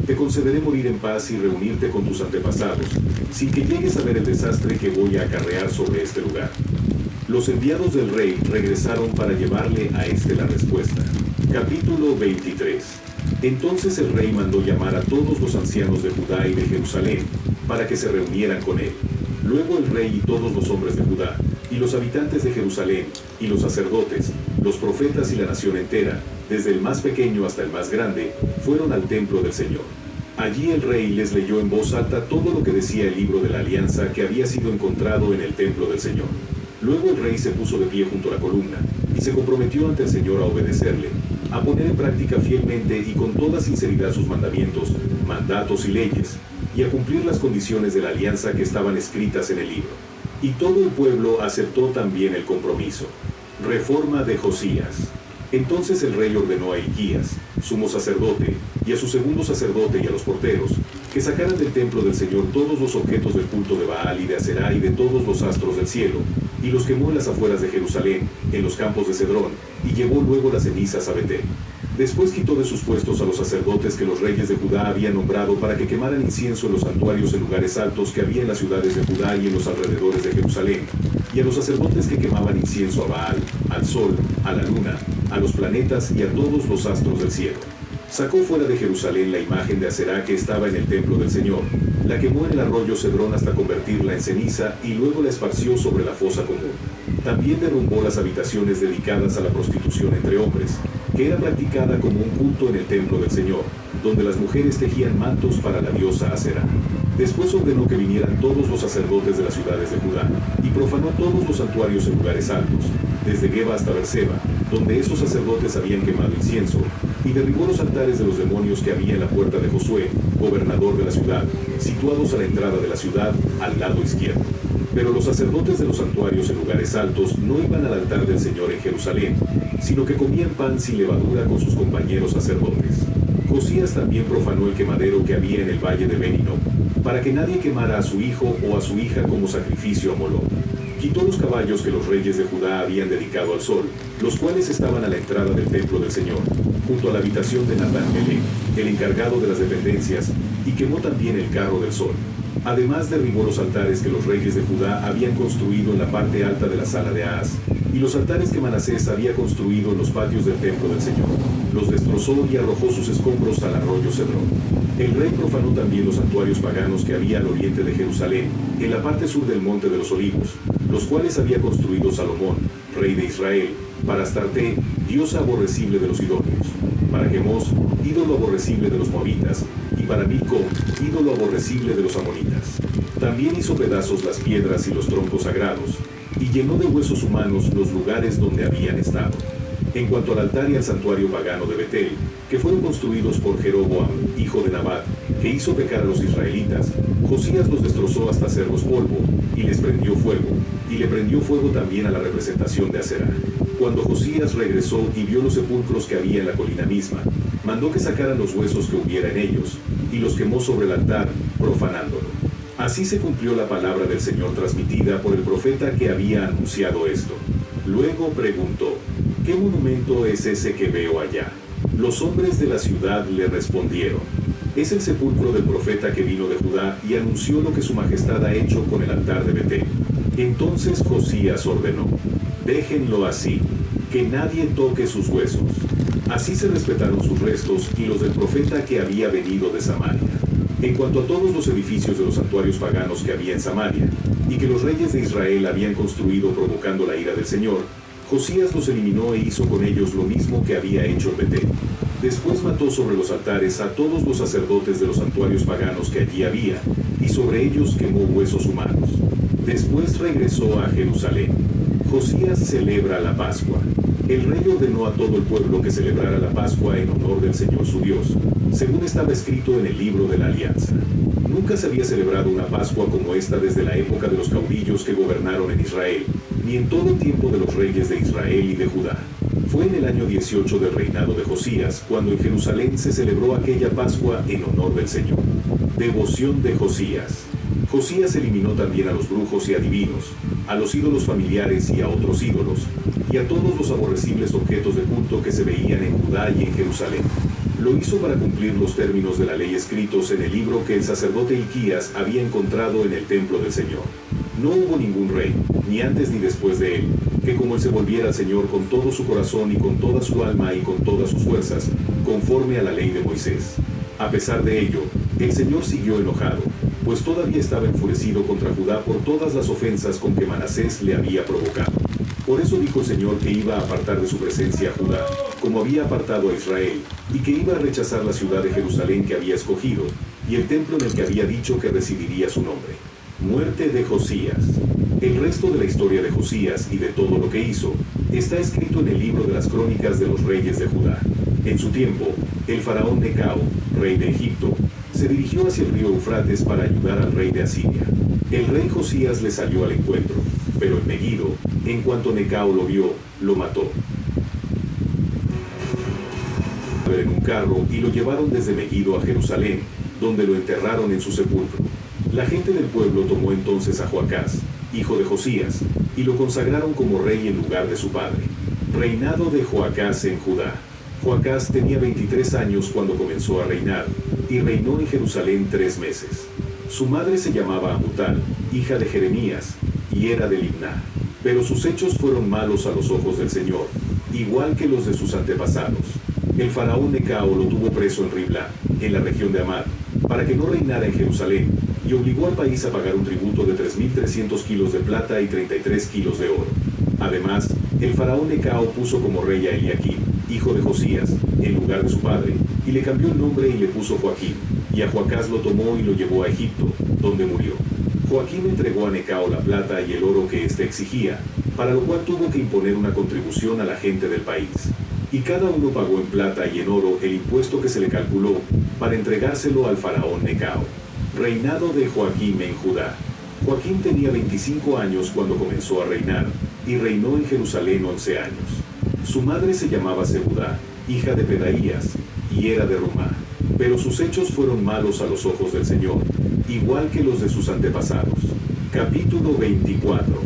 te concederé morir en paz y reunirte con tus antepasados, sin que llegues a ver el desastre que voy a acarrear sobre este lugar. Los enviados del rey regresaron para llevarle a este la respuesta. Capítulo 23. Entonces el rey mandó llamar a todos los ancianos de Judá y de Jerusalén, para que se reunieran con él. Luego el rey y todos los hombres de Judá, y los habitantes de Jerusalén, y los sacerdotes, los profetas y la nación entera, desde el más pequeño hasta el más grande, fueron al templo del Señor. Allí el rey les leyó en voz alta todo lo que decía el libro de la alianza que había sido encontrado en el templo del Señor. Luego el rey se puso de pie junto a la columna, y se comprometió ante el Señor a obedecerle, a poner en práctica fielmente y con toda sinceridad sus mandamientos, mandatos y leyes, y a cumplir las condiciones de la alianza que estaban escritas en el libro. Y todo el pueblo aceptó también el compromiso. Reforma de Josías. Entonces el rey ordenó a Hilquías, sumo sacerdote, y a su segundo sacerdote y a los porteros, que sacaran del templo del Señor todos los objetos del culto de Baal y de Aserá y de todos los astros del cielo, y los quemó en las afueras de Jerusalén, en los campos de Cedrón, y llevó luego las cenizas a Betel. Después quitó de sus puestos a los sacerdotes que los reyes de Judá habían nombrado para que quemaran incienso en los santuarios en lugares altos que había en las ciudades de Judá y en los alrededores de Jerusalén, y a los sacerdotes que quemaban incienso a Baal, al sol, a la luna, a los planetas y a todos los astros del cielo. Sacó fuera de Jerusalén la imagen de Aserá que estaba en el templo del Señor, la quemó en el arroyo Cedrón hasta convertirla en ceniza y luego la esparció sobre la fosa común. También derrumbó las habitaciones dedicadas a la prostitución entre hombres, que era practicada como un culto en el templo del Señor, donde las mujeres tejían mantos para la diosa Aserá. Después ordenó que vinieran todos los sacerdotes de las ciudades de Judá, y profanó todos los santuarios en lugares altos, desde Geba hasta Berseba, donde esos sacerdotes habían quemado incienso, y derribó los altares de los demonios que había en la puerta de Josué, gobernador de la ciudad, situados a la entrada de la ciudad, al lado izquierdo. Pero los sacerdotes de los santuarios en lugares altos no iban al altar del Señor en Jerusalén, sino que comían pan sin levadura con sus compañeros sacerdotes. Josías también profanó el quemadero que había en el valle de Ben-Hinnom, para que nadie quemara a su hijo o a su hija como sacrificio a Moloc. Quitó los caballos que los reyes de Judá habían dedicado al sol, los cuales estaban a la entrada del templo del Señor, junto a la habitación de Natán-Melech, el encargado de las dependencias, y quemó también el carro del sol. Además derribó los altares que los reyes de Judá habían construido en la parte alta de la sala de Ahaz, y los altares que Manasés había construido en los patios del templo del Señor. Los destrozó y arrojó sus escombros al arroyo Cedrón. El rey profanó también los santuarios paganos que había al oriente de Jerusalén, en la parte sur del monte de los Olivos, los cuales había construido Salomón, rey de Israel, para Astarte, diosa aborrecible de los idóneos, para Quemos, ídolo aborrecible de los moabitas, y para Milcom, ídolo aborrecible de los amonitas. También hizo pedazos las piedras y los troncos sagrados, y llenó de huesos humanos los lugares donde habían estado. En cuanto al altar y al santuario pagano de Betel, que fueron construidos por Jeroboam, hijo de Nabat, que hizo pecar a los israelitas, Josías los destrozó hasta hacerlos polvo, y les prendió fuego, y le prendió fuego también a la representación de Aserá. Cuando Josías regresó y vio los sepulcros que había en la colina misma, mandó que sacaran los huesos que hubiera en ellos, y los quemó sobre el altar, profanándolo. Así se cumplió la palabra del Señor transmitida por el profeta que había anunciado esto. Luego preguntó: ¿qué monumento es ese que veo allá? Los hombres de la ciudad le respondieron: es el sepulcro del profeta que vino de Judá y anunció lo que su majestad ha hecho con el altar de Betel. Entonces Josías ordenó: déjenlo así, que nadie toque sus huesos. Así se respetaron sus restos y los del profeta que había venido de Samaria. En cuanto a todos los edificios de los santuarios paganos que había en Samaria, y que los reyes de Israel habían construido provocando la ira del Señor, Josías los eliminó e hizo con ellos lo mismo que había hecho en Betel. Después mató sobre los altares a todos los sacerdotes de los santuarios paganos que allí había, y sobre ellos quemó huesos humanos. Después regresó a Jerusalén. Josías celebra la Pascua. El rey ordenó a todo el pueblo que celebrara la Pascua en honor del Señor su Dios, según estaba escrito en el libro de la Alianza. Nunca se había celebrado una Pascua como esta desde la época de los caudillos que gobernaron en Israel, ni en todo el tiempo de los reyes de Israel y de Judá. Fue en el año 18 del reinado de Josías, cuando en Jerusalén se celebró aquella Pascua en honor del Señor. Devoción de Josías. Josías eliminó también a los brujos y adivinos, a los ídolos familiares y a otros ídolos, y a todos los aborrecibles objetos de culto que se veían en Judá y en Jerusalén. Lo hizo para cumplir los términos de la ley escritos en el libro que el sacerdote Hilquías había encontrado en el templo del Señor. No hubo ningún rey, ni antes ni después de él, que como él se volviera al Señor con todo su corazón y con toda su alma y con todas sus fuerzas, conforme a la ley de Moisés. A pesar de ello, el Señor siguió enojado, pues todavía estaba enfurecido contra Judá por todas las ofensas con que Manasés le había provocado. Por eso dijo el Señor que iba a apartar de su presencia a Judá, como había apartado a Israel, y que iba a rechazar la ciudad de Jerusalén que había escogido, y el templo en el que había dicho que residiría su nombre. Muerte de Josías. El resto de la historia de Josías y de todo lo que hizo está escrito en el libro de las crónicas de los reyes de Judá. En su tiempo, el faraón Necao, rey de Egipto, se dirigió hacia el río Eufrates para ayudar al rey de Asiria. El rey Josías le salió al encuentro, pero en Megido, en cuanto Necao lo vio, lo mató en un carro y lo llevaron desde Megido a Jerusalén, donde lo enterraron en su sepulcro. La gente del pueblo tomó entonces a Joacás, hijo de Josías, y lo consagraron como rey en lugar de su padre. Reinado de Joacás en Judá. Joacás tenía 23 años cuando comenzó a reinar, y reinó en Jerusalén 3 meses. Su madre se llamaba Amutal, hija de Jeremías, y era de Libná. Pero sus hechos fueron malos a los ojos del Señor, igual que los de sus antepasados. El faraón Necao lo tuvo preso en Riblá, en la región de Amad, para que no reinara en Jerusalén, y obligó al país a pagar un tributo de 3.300 kilos de plata y 33 kilos de oro. Además, el faraón Necao puso como rey a Eliaquim, hijo de Josías, en lugar de su padre, y le cambió el nombre y le puso Joaquín, y a Joacás lo tomó y lo llevó a Egipto, donde murió. Joaquín entregó a Necao la plata y el oro que éste exigía, para lo cual tuvo que imponer una contribución a la gente del país. Y cada uno pagó en plata y en oro el impuesto que se le calculó, para entregárselo al faraón Necao. Reinado de Joaquín en Judá. Joaquín tenía 25 años cuando comenzó a reinar, y reinó en Jerusalén 11 años. Su madre se llamaba Zebudá, hija de Pedaías, y era de Rumá. Pero sus hechos fueron malos a los ojos del Señor, igual que los de sus antepasados. Capítulo 24.